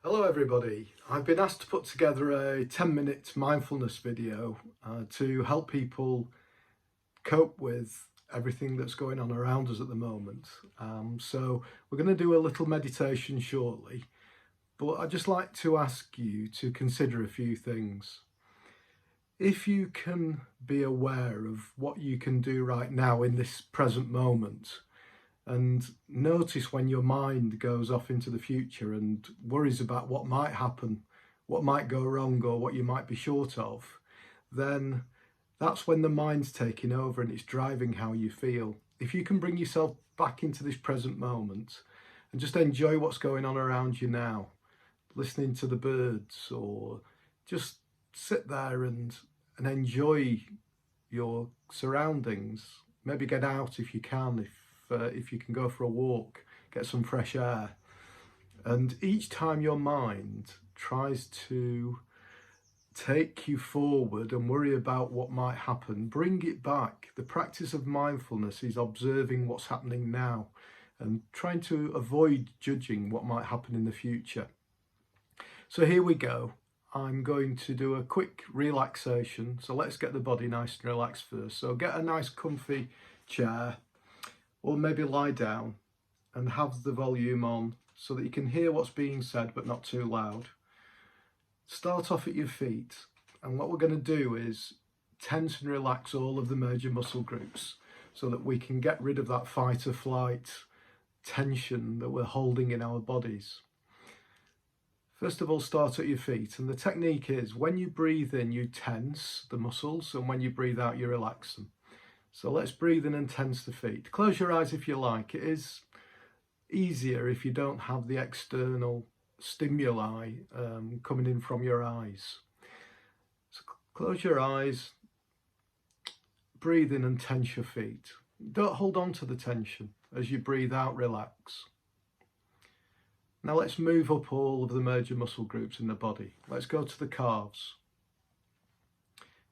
Hello everybody, I've been asked to put together a 10-minute mindfulness video to help people cope with everything that's going on around us at the moment. So we're going to do a little meditation shortly, but I'd just like to ask you to consider a few things. If you can be aware of what you can do right now in this present moment, and notice when your mind goes off into the future and worries about what might happen, what might go wrong, or what you might be short of, then that's when the mind's taking over and it's driving how you feel. If you can bring yourself back into this present moment and just enjoy what's going on around you now, listening to the birds, or just sit there and enjoy your surroundings. Maybe get out if you can, if you can go for a walk, get some fresh air. And each time your mind tries to take you forward and worry about what might happen, bring it back. The practice of mindfulness is observing what's happening now and trying to avoid judging what might happen in the future. So here we go. I'm going to do a quick relaxation. So let's get the body nice and relaxed first. So get a nice comfy chair, or maybe lie down and have the volume on so that you can hear what's being said but not too loud. Start off at your feet, and what we're going to do is tense and relax all of the major muscle groups so that we can get rid of that fight or flight tension that we're holding in our bodies. First of all, start at your feet, and the technique is when you breathe in you tense the muscles, and when you breathe out you relax them. So let's breathe in and tense the feet. Close your eyes if you like. It is easier if you don't have the external stimuli coming in from your eyes. So close your eyes, breathe in and tense your feet. Don't hold on to the tension. As you breathe out, relax. Now let's move up all of the major muscle groups in the body. Let's go to the calves.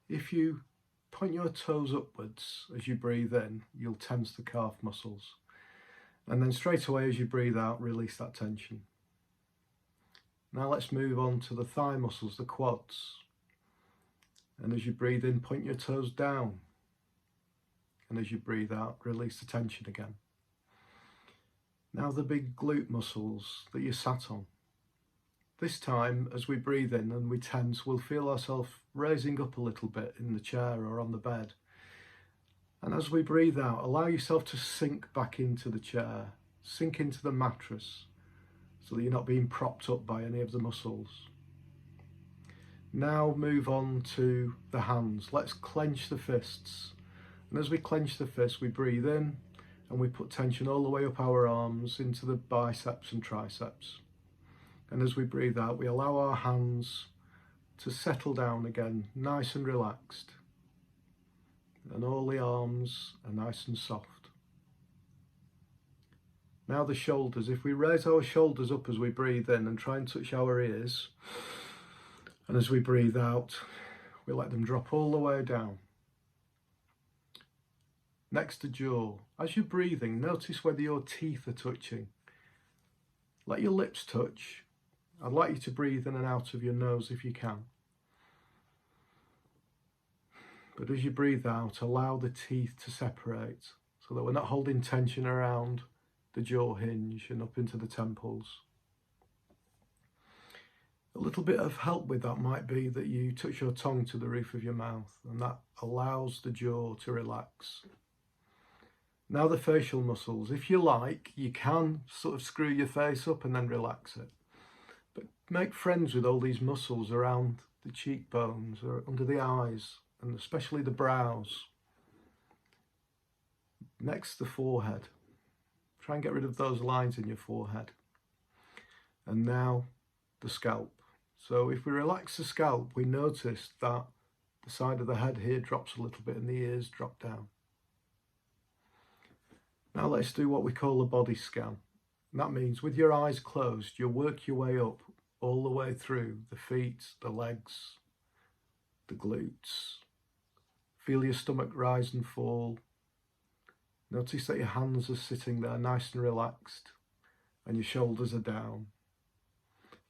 If you point your toes upwards as you breathe in, you'll tense the calf muscles. And then straight away as you breathe out, release that tension. Now let's move on to the thigh muscles, the quads. And as you breathe in, point your toes down. And as you breathe out, release the tension again. Now the big glute muscles that you sat on. This time, as we breathe in and we tense, we'll feel ourselves raising up a little bit in the chair or on the bed. And as we breathe out, allow yourself to sink back into the chair, sink into the mattress, so that you're not being propped up by any of the muscles. Now move on to the hands. Let's clench the fists. And as we clench the fists, we breathe in and we put tension all the way up our arms into the biceps and triceps. And as we breathe out, we allow our hands to settle down again, nice and relaxed. And all the arms are nice and soft. Now the shoulders. If we raise our shoulders up as we breathe in and try and touch our ears, and as we breathe out, we let them drop all the way down. Next to jaw. As you're breathing, notice whether your teeth are touching. Let your lips touch. I'd like you to breathe in and out of your nose if you can. But as you breathe out, allow the teeth to separate so that we're not holding tension around the jaw hinge and up into the temples. A little bit of help with that might be that you touch your tongue to the roof of your mouth, and that allows the jaw to relax. Now the facial muscles. If you like, you can sort of screw your face up and then relax it. But make friends with all these muscles around the cheekbones or under the eyes, and especially the brows. Next, the forehead. Try and get rid of those lines in your forehead. And now the scalp. So if we relax the scalp, we notice that the side of the head here drops a little bit and the ears drop down. Now let's do what we call a body scan. And that means with your eyes closed, you'll work your way up all the way through the feet, the legs, the glutes. Feel your stomach rise and fall. Notice that your hands are sitting there nice and relaxed and your shoulders are down.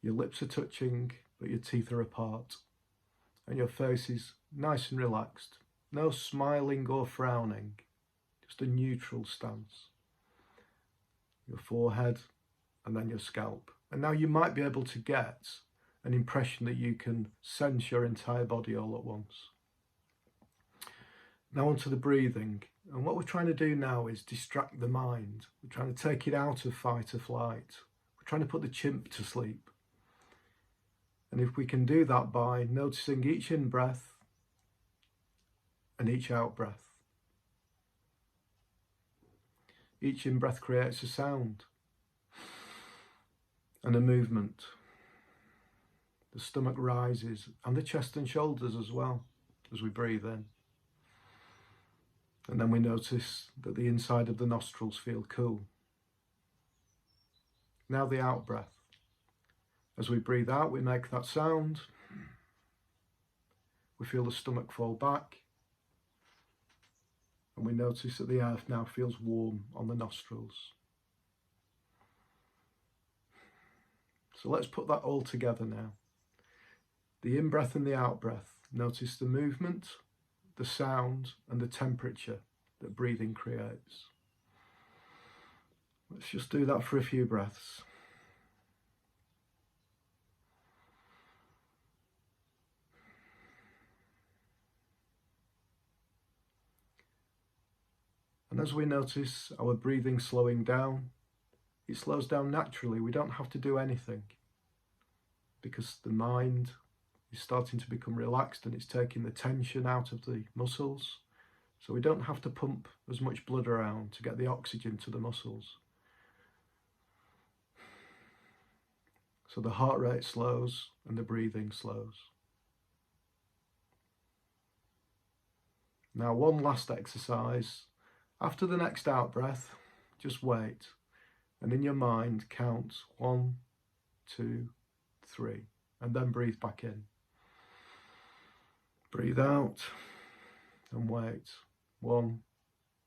Your lips are touching, but your teeth are apart. And your face is nice and relaxed. No smiling or frowning, just a neutral stance. Your forehead and then your scalp. And now you might be able to get an impression that you can sense your entire body all at once. Now onto the breathing. And what we're trying to do now is distract the mind. We're trying to take it out of fight or flight. We're trying to put the chimp to sleep. And if we can do that by noticing each in-breath and each out-breath. Each in-breath creates a sound and a movement. The stomach rises and the chest and shoulders as well as we breathe in. And then we notice that the inside of the nostrils feel cool. Now the out-breath. As we breathe out, we make that sound. We feel the stomach fall back. And we notice that the air now feels warm on the nostrils. So let's put that all together now. The in-breath and the out-breath. Notice the movement, the sound, and the temperature that breathing creates. Let's just do that for a few breaths. And as we notice our breathing slowing down, it slows down naturally. We don't have to do anything because the mind is starting to become relaxed and it's taking the tension out of the muscles. So we don't have to pump as much blood around to get the oxygen to the muscles. So the heart rate slows and the breathing slows. Now one last exercise. After the next out breath, just wait. And in your mind, count 1, 2, 3, and then breathe back in. Breathe out and wait. 1,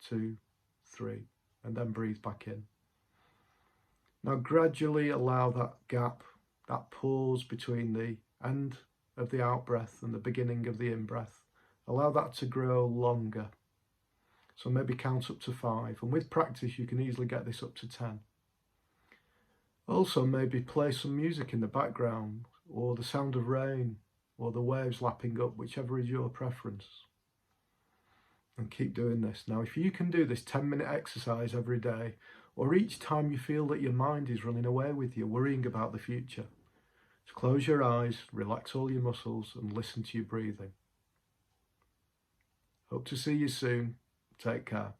2, 3, and then breathe back in. Now gradually allow that gap, that pause between the end of the out breath and the beginning of the in breath. Allow that to grow longer. So maybe count up to 5, and with practice you can easily get this up to 10. Also maybe play some music in the background, or the sound of rain, or the waves lapping up, whichever is your preference. And keep doing this. Now if you can do this 10-minute exercise every day, or each time you feel that your mind is running away with you, worrying about the future, just close your eyes, relax all your muscles, and listen to your breathing. Hope to see you soon. Take care.